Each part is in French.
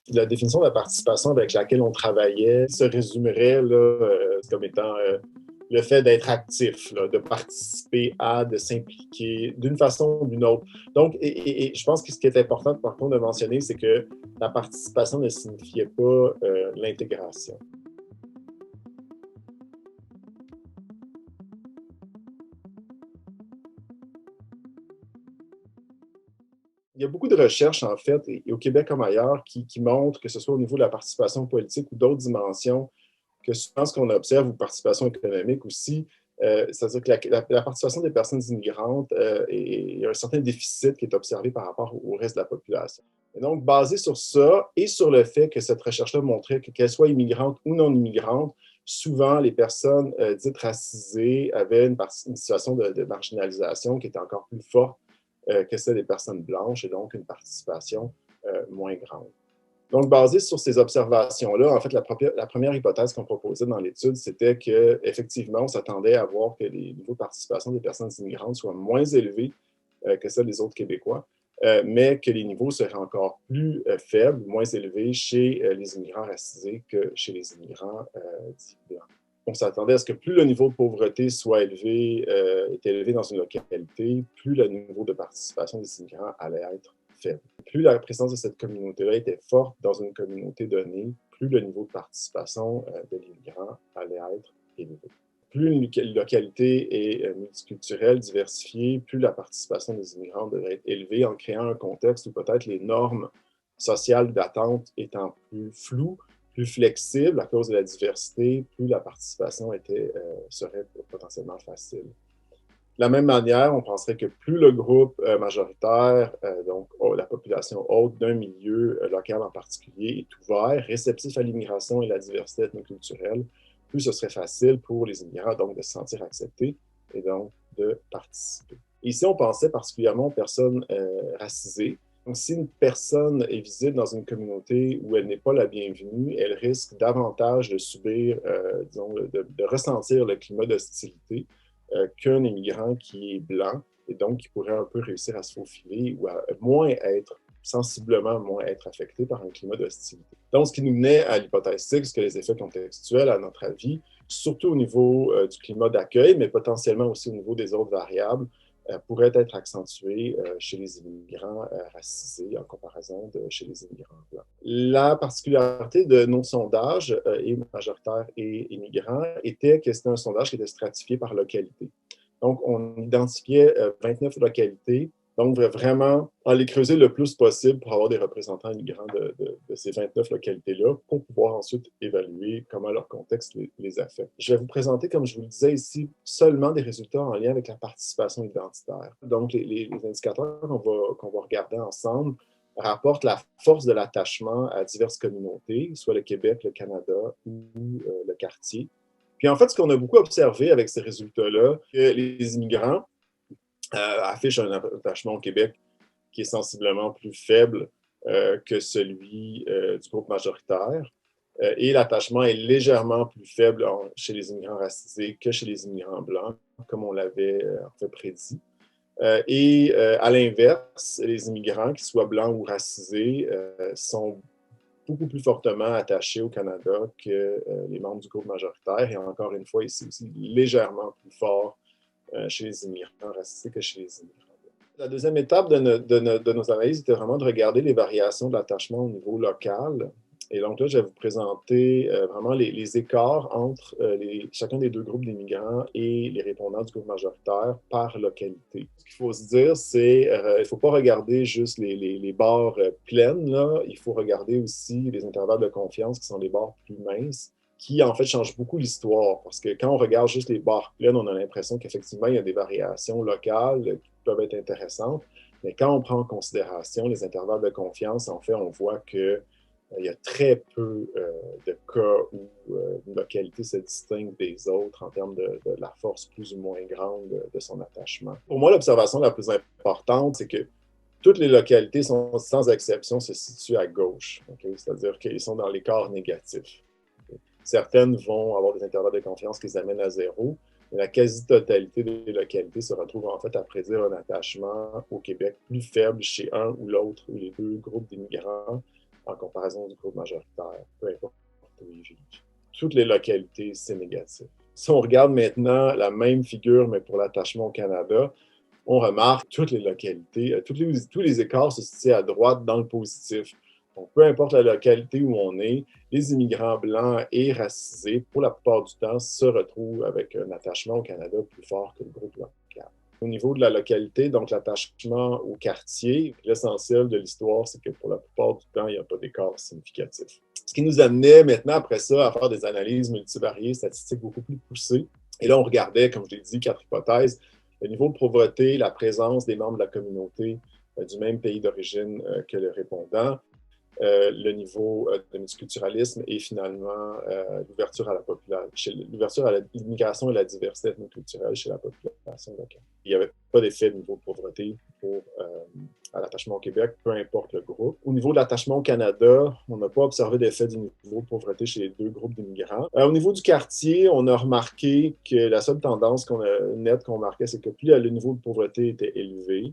La définition de la participation avec laquelle on travaillait se résumerait là, comme étant le fait d'être actif, là, de participer à, de s'impliquer d'une façon ou d'une autre. Donc, et je pense que ce qui est important par contre de mentionner, c'est que la participation ne signifiait pas l'intégration. Il y a beaucoup de recherches, en fait, et au Québec comme ailleurs, qui montrent, que ce soit au niveau de la participation politique ou d'autres dimensions, que souvent ce qu'on observe, ou participation économique aussi, c'est-à-dire que la participation des personnes immigrantes, il y a un certain déficit qui est observé par rapport au reste de la population. Et donc, basé sur ça et sur le fait que cette recherche-là montrait qu'elles soient immigrantes ou non immigrantes, souvent les personnes dites racisées avaient une situation de marginalisation qui était encore plus forte que celle des personnes blanches et donc une participation moins grande. Donc, basé sur ces observations-là, en fait, la première hypothèse qu'on proposait dans l'étude, c'était qu'effectivement, on s'attendait à voir que les niveaux de participation des personnes immigrantes soient moins élevés que ceux des autres Québécois, mais que les niveaux seraient encore plus faibles, moins élevés chez les immigrants racisés que chez les immigrants dits blancs. On s'attendait à ce que plus le niveau de pauvreté soit élevé, est élevé dans une localité, plus le niveau de participation des immigrants allait être faible. Plus la présence de cette communauté-là était forte dans une communauté donnée, plus le niveau de participation de l'immigrant allait être élevé. Plus une localité est multiculturelle, diversifiée, plus la participation des immigrants devrait être élevée en créant un contexte où peut-être les normes sociales d'attente étant plus floues, plus flexibles à cause de la diversité, plus la participation serait potentiellement facile. De la même manière, on penserait que plus le groupe majoritaire, donc la population haute d'un milieu local en particulier, est ouvert, réceptif à l'immigration et la diversité ethnoculturelle, plus ce serait facile pour les immigrants donc de se sentir acceptés et donc de participer. Et ici, on pensait particulièrement aux personnes racisées. Donc, si une personne est visible dans une communauté où elle n'est pas la bienvenue, elle risque davantage de subir, disons, de ressentir le climat d'hostilité qu'un immigrant qui est blanc et donc qui pourrait un peu réussir à se faufiler ou à sensiblement moins être affecté par un climat d'hostilité. Donc, ce qui nous menait à l'hypothèse 6, que les effets contextuels, à notre avis, surtout au niveau du climat d'accueil, mais potentiellement aussi au niveau des autres variables, pourraient être accentués chez les immigrants racisés en comparaison de chez les immigrants blancs. La particularité de nos sondages, et majoritaires et immigrants, était que c'était un sondage qui était stratifié par localité. Donc, on identifiait 29 localités. Donc, vraiment, aller creuser le plus possible pour avoir des représentants immigrants de ces 29 localités-là pour pouvoir ensuite évaluer comment leur contexte les affecte. Je vais vous présenter, comme je vous le disais ici, seulement des résultats en lien avec la participation identitaire. Donc, les indicateurs qu'on va regarder ensemble rapportent la force de l'attachement à diverses communautés, soit le Québec, le Canada ou le quartier. Puis en fait, ce qu'on a beaucoup observé avec ces résultats-là, que les immigrants affiche un attachement au Québec qui est sensiblement plus faible que celui du groupe majoritaire. Et l'attachement est légèrement plus faible chez les immigrants racisés que chez les immigrants blancs, comme on l'avait en fait prédit. Et à l'inverse, les immigrants, qu'ils soient blancs ou racisés, sont beaucoup plus fortement attachés au Canada que les membres du groupe majoritaire. Et encore une fois, ici aussi, légèrement plus fort chez les immigrants racisés que chez les immigrants. La deuxième étape de nos analyses était vraiment de regarder les variations de l'attachement au niveau local. Et donc là, je vais vous présenter vraiment les écarts entre chacun des deux groupes d'immigrants et les répondants du groupe majoritaire par localité. Ce qu'il faut se dire, c'est qu'il ne faut pas regarder juste les barres pleines, là. Il faut regarder aussi les intervalles de confiance qui sont les barres plus minces, qui en fait changent beaucoup l'histoire. Parce que quand on regarde juste les barres pleines, on a l'impression qu'effectivement, il y a des variations locales qui peuvent être intéressantes. Mais quand on prend en considération les intervalles de confiance, en fait, on voit que il y a très peu de cas où une localité se distingue des autres en termes de la force plus ou moins grande de son attachement. Pour moi, l'observation la plus importante, c'est que toutes les localités, sans exception, se situent à gauche. Okay? C'est-à-dire qu'ils sont dans l'écart négatif. Okay? Certaines vont avoir des intervalles de confiance qui les amènent à zéro, mais la quasi-totalité des localités se retrouvent en fait à prédire un attachement au Québec plus faible chez un ou l'autre ou les deux groupes d'immigrants en comparaison du groupe majoritaire, peu importe où ils vivent. Toutes les localités, c'est négatif. Si on regarde maintenant la même figure, mais pour l'attachement au Canada, on remarque toutes les localités, tous les écarts se situent à droite dans le positif. Donc, peu importe la localité où on est, les immigrants blancs et racisés, pour la plupart du temps, se retrouvent avec un attachement au Canada plus fort que le groupe local. Au niveau de la localité, donc l'attachement au quartier, l'essentiel de l'histoire, c'est que pour la plupart du temps, il n'y a pas d'écart significatif. Ce qui nous amenait maintenant, après ça, à faire des analyses multivariées, statistiques beaucoup plus poussées. Et là, on regardait, comme je l'ai dit, 4 hypothèses. Le niveau de pauvreté, la présence des membres de la communauté du même pays d'origine que le répondant, le niveau de multiculturalisme et finalement l'ouverture à la population, l'ouverture à l'immigration et la diversité ethnoculturelle chez la population locale. Il n'y avait pas d'effet de niveau de pauvreté à l'attachement au Québec, peu importe le groupe. Au niveau de l'attachement au Canada, on n'a pas observé d'effet du niveau de pauvreté chez les deux groupes d'immigrants. Au niveau du quartier, on a remarqué que la seule tendance nette qu'on remarquait, c'est que plus le niveau de pauvreté était élevé,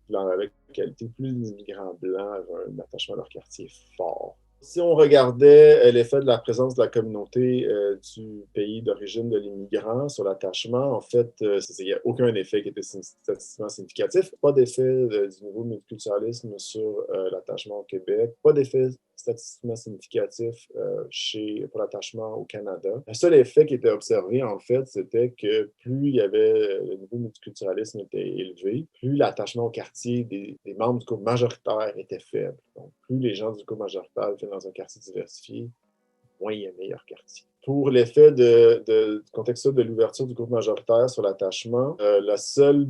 dans la localité, plus les immigrants blancs avaient un attachement à leur quartier fort. Si on regardait l'effet de la présence de la communauté du pays d'origine de l'immigrant sur l'attachement, en fait, il n'y a aucun effet qui était statistiquement significatif. Pas d'effet du niveau de multiculturalisme sur l'attachement au Québec. Pas d'effet statistiquement significatif pour l'attachement au Canada. Le seul effet qui était observé, en fait, c'était que plus il y avait le niveau de multiculturalisme était élevé, plus l'attachement au quartier des membres du groupe majoritaire était faible. Donc, plus les gens du groupe majoritaire étaient dans un quartier diversifié, moins il y a meilleur quartier. Pour l'effet du contexte de l'ouverture du groupe majoritaire sur l'attachement, le seul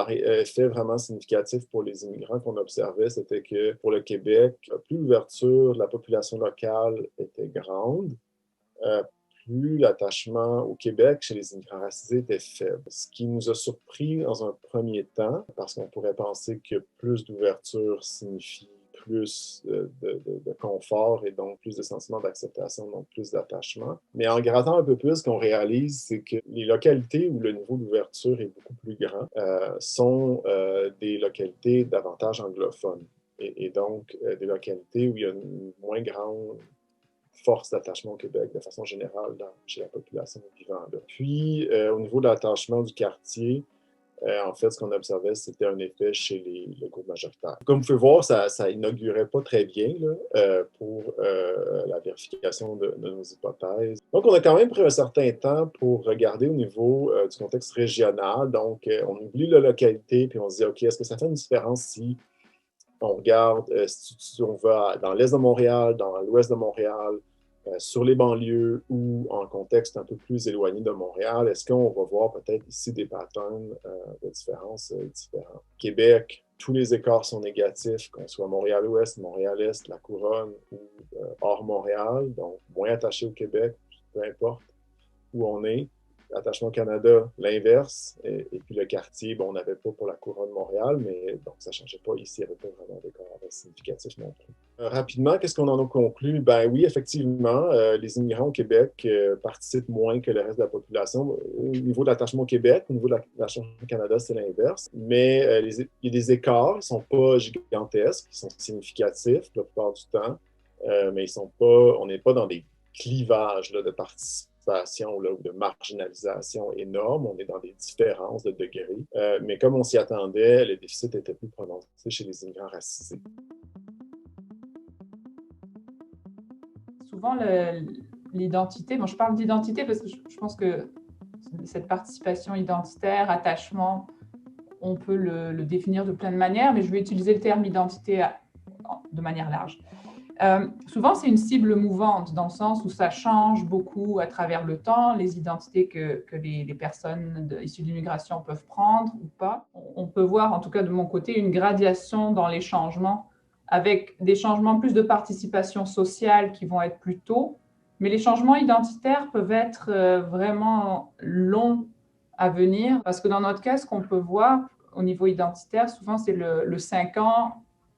effet vraiment significatif pour les immigrants qu'on observait, c'était que pour le Québec, plus l'ouverture de la population locale était grande, plus l'attachement au Québec chez les immigrants racisés était faible. Ce qui nous a surpris dans un premier temps, parce qu'on pourrait penser que plus d'ouverture signifie plus de confort et donc plus de sentiment d'acceptation, donc plus d'attachement. Mais en grattant un peu plus, ce qu'on réalise, c'est que les localités où le niveau d'ouverture est beaucoup plus grand sont des localités davantage anglophones et donc des localités où il y a une moins grande force d'attachement au Québec de façon générale chez la population vivant là. Puis, au niveau de l'attachement du quartier, en fait, ce qu'on observait, c'était un effet chez le groupe majoritaire. Comme vous pouvez voir, ça inaugurait pas très bien là, pour la vérification de nos hypothèses. Donc, on a quand même pris un certain temps pour regarder au niveau du contexte régional. Donc, on oublie la localité, puis on se dit, OK, est-ce que ça fait une différence si on regarde, si on va dans l'est de Montréal, dans l'ouest de Montréal, sur les banlieues ou en contexte un peu plus éloigné de Montréal, est-ce qu'on va voir peut-être ici des patterns de différences différents? Québec, tous les écarts sont négatifs, qu'on soit Montréal-Ouest, Montréal-Est, la Couronne ou hors Montréal, donc moins attaché au Québec, peu importe où on est. Attachement au Canada, l'inverse. Et puis le quartier, bon, on n'avait pas pour la couronne de Montréal, mais donc ça ne changeait pas ici, il n'y avait pas vraiment d'écart significatif non plus. Rapidement, qu'est-ce qu'on en a conclu? Ben oui, effectivement, les immigrants au Québec participent moins que le reste de la population. Au niveau de l'attachement au Québec, au niveau de l'attachement au Canada, c'est l'inverse. Mais il y a des écarts, ils ne sont pas gigantesques, ils sont significatifs la plupart du temps, mais on n'est pas dans des clivages là, de participation là, ou de marginalisation énorme. On est dans des différences de degrés. Mais comme on s'y attendait, le déficit était plus prononcé chez les immigrants racisés. Souvent, l'identité, bon, je parle d'identité parce que je pense que cette participation identitaire, attachement, on peut le définir de plein de manières, mais je vais utiliser le terme identité de manière large. Souvent, c'est une cible mouvante dans le sens où ça change beaucoup à travers le temps, les identités que les personnes issues de l'immigration peuvent prendre ou pas. On peut voir, en tout cas de mon côté, une gradation dans les changements, avec des changements plus de participation sociale qui vont être plus tôt, mais les changements identitaires peuvent être vraiment longs à venir, parce que dans notre cas, ce qu'on peut voir au niveau identitaire, souvent c'est le 5 ans,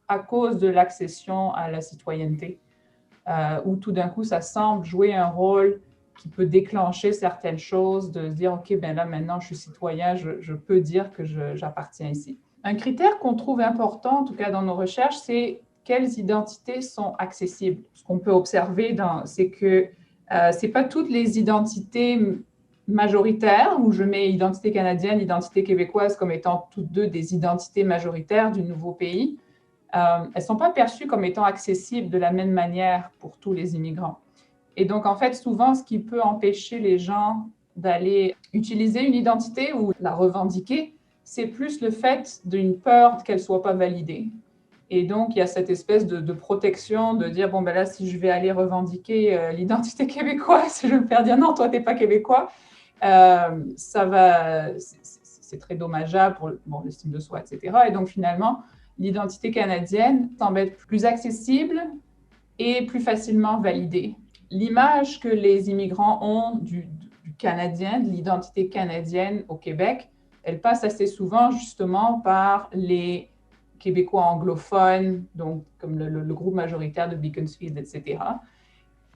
à cause de l'accession à la citoyenneté, où tout d'un coup, ça semble jouer un rôle qui peut déclencher certaines choses, de se dire, OK, ben là, maintenant, je suis citoyen, je peux dire que j'appartiens ici. Un critère qu'on trouve important, en tout cas dans nos recherches, c'est quelles identités sont accessibles. Ce qu'on peut observer, c'est que ce n'est pas toutes les identités majoritaires, où je mets identité canadienne, identité québécoise comme étant toutes deux des identités majoritaires du nouveau pays. Elles ne sont pas perçues comme étant accessibles de la même manière pour tous les immigrants. Et donc, en fait, souvent, ce qui peut empêcher les gens d'aller utiliser une identité ou la revendiquer, c'est plus le fait d'une peur qu'elle ne soit pas validée. Et donc, il y a cette espèce de protection de dire, bon, ben là, si je vais aller revendiquer l'identité québécoise, je vais me faire dire, non, toi, tu n'es pas québécois. C'est très dommageable pour l'estime de soi, etc. Et donc, finalement, l'identité canadienne semble être plus accessible et plus facilement validée. L'image que les immigrants ont du Canadien, de l'identité canadienne au Québec, elle passe assez souvent justement par les Québécois anglophones, donc comme le groupe majoritaire de Beaconsfield, etc.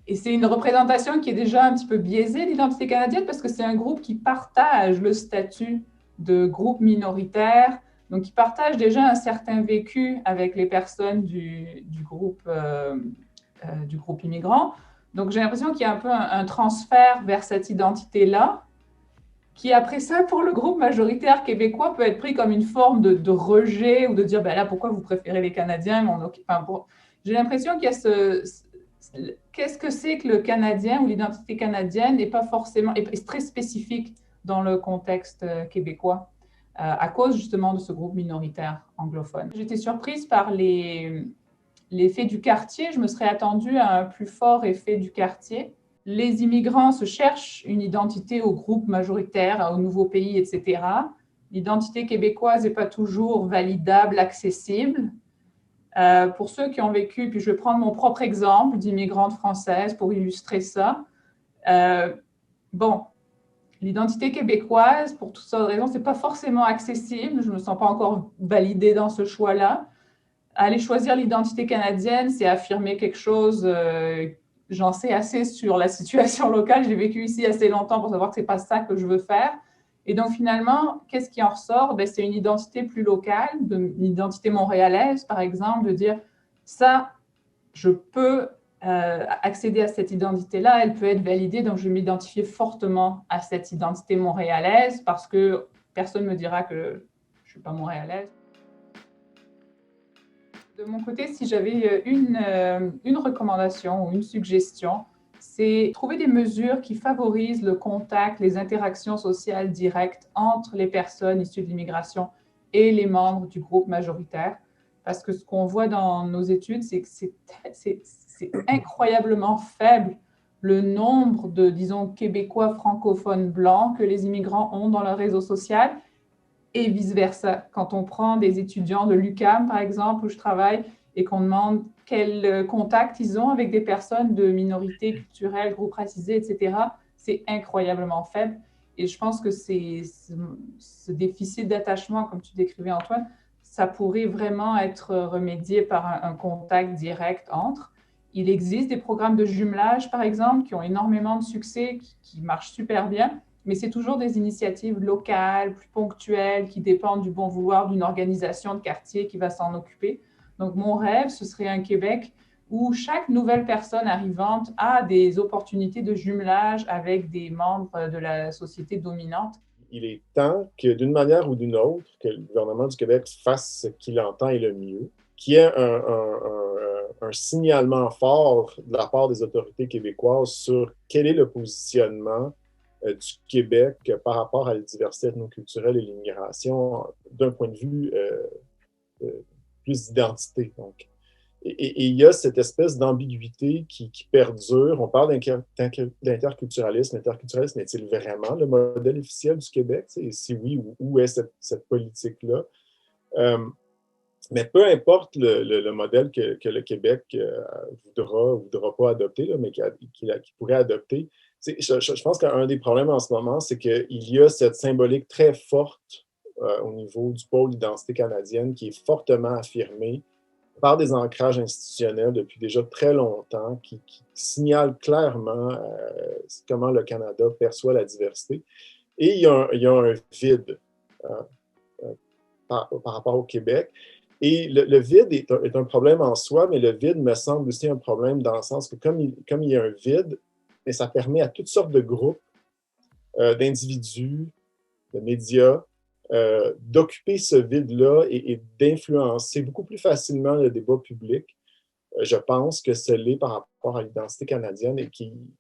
Et c'est une représentation qui est déjà un petit peu biaisée, l'identité canadienne, parce que c'est un groupe qui partage le statut de groupe minoritaire, donc qui partage déjà un certain vécu avec les personnes du groupe immigrant. Donc j'ai l'impression qu'il y a un peu un transfert vers cette identité-là, qui après ça, pour le groupe majoritaire québécois, peut être pris comme une forme de rejet ou de dire, ben là, pourquoi vous préférez les Canadiens? J'ai l'impression qu'il y a qu'est-ce que c'est que le Canadien ou l'identité canadienne n'est pas forcément, est très spécifique dans le contexte québécois, à cause justement de ce groupe minoritaire anglophone. J'étais surprise par l'effet du quartier. Je me serais attendue à un plus fort effet du quartier. Les immigrants se cherchent une identité au groupe majoritaire, au nouveau pays, etc. L'identité québécoise n'est pas toujours validable, accessible. Pour ceux qui ont vécu, puis je vais prendre mon propre exemple d'immigrante française pour illustrer ça. L'identité québécoise, pour toutes sortes de raisons, ce n'est pas forcément accessible. Je ne me sens pas encore validée dans ce choix-là. Aller choisir l'identité canadienne, c'est affirmer quelque chose. J'en sais assez sur la situation locale. J'ai vécu ici assez longtemps pour savoir que ce n'est pas ça que je veux faire. Et donc, finalement, qu'est-ce qui en ressort? C'est une identité plus locale, une identité montréalaise, par exemple, de dire ça, je peux accéder à cette identité-là, elle peut être validée, donc je vais m'identifier fortement à cette identité montréalaise parce que personne ne me dira que je ne suis pas montréalaise. De mon côté, si j'avais une recommandation ou une suggestion, c'est trouver des mesures qui favorisent le contact, les interactions sociales directes entre les personnes issues de l'immigration et les membres du groupe majoritaire. Parce que ce qu'on voit dans nos études, c'est que c'est incroyablement faible le nombre de, disons, Québécois francophones blancs que les immigrants ont dans leur réseau social et vice-versa. Quand on prend des étudiants de l'UQAM, par exemple, où je travaille, et qu'on demande quel contact ils ont avec des personnes de minorités culturelles, groupes racisés, etc., c'est incroyablement faible. Et je pense que ce déficit d'attachement, comme tu décrivais, Antoine, ça pourrait vraiment être remédié par un contact direct entre. Il existe des programmes de jumelage, par exemple, qui ont énormément de succès, qui marchent super bien, mais c'est toujours des initiatives locales, plus ponctuelles, qui dépendent du bon vouloir d'une organisation de quartier qui va s'en occuper. Donc, mon rêve, ce serait un Québec où chaque nouvelle personne arrivante a des opportunités de jumelage avec des membres de la société dominante. Il est temps que, d'une manière ou d'une autre, que le gouvernement du Québec fasse ce qu'il entend est le mieux, qu'il y ait un signalement fort de la part des autorités québécoises sur quel est le positionnement du Québec par rapport à la diversité ethnoculturelle et l'immigration d'un point de vue plus d'identité. Donc. Et il y a cette espèce d'ambiguïté qui perdure. On parle d'interculturalisme. L'interculturalisme est-il vraiment le modèle officiel du Québec? Et si oui, où est cette politique-là? Mais peu importe le modèle que le Québec voudra ou voudra pas adopter, là, mais qu'il pourrait adopter, je pense qu'un des problèmes en ce moment, c'est qu'il y a cette symbolique très forte au niveau du pôle d'identité canadienne qui est fortement affirmée par des ancrages institutionnels depuis déjà très longtemps, qui signalent clairement comment le Canada perçoit la diversité. Et il y a un vide par rapport au Québec. Et le vide est un problème en soi, mais le vide me semble aussi un problème dans le sens que comme il y a un vide, et ça permet à toutes sortes de groupes, d'individus, de médias, d'occuper ce vide-là et d'influencer beaucoup plus facilement le débat public, je pense que ce l'est par rapport à l'identité canadienne et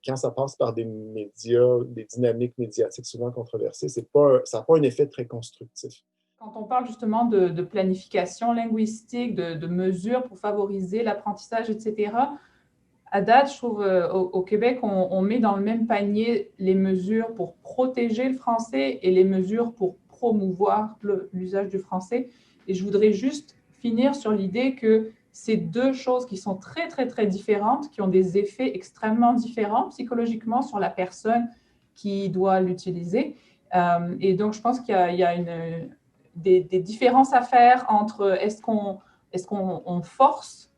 quand ça passe par des médias, des dynamiques médiatiques souvent controversées, ça n'a pas un effet très constructif. Quand on parle justement de planification linguistique, de mesures pour favoriser l'apprentissage, etc., à date, je trouve au Québec, on met dans le même panier les mesures pour protéger le français et les mesures pour promouvoir l'usage du français. Et je voudrais juste finir sur l'idée que c'est deux choses qui sont très, très, très différentes, qui ont des effets extrêmement différents psychologiquement sur la personne qui doit l'utiliser. Et donc, je pense qu'il y a des différences à faire entre est-ce qu'on force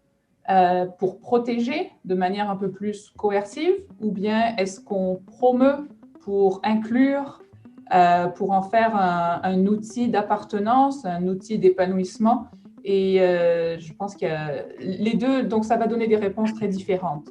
pour protéger de manière un peu plus coercive ou bien est-ce qu'on promeut pour inclure, pour en faire un outil d'appartenance, un outil d'épanouissement. Et je pense que les deux, donc ça va donner des réponses très différentes.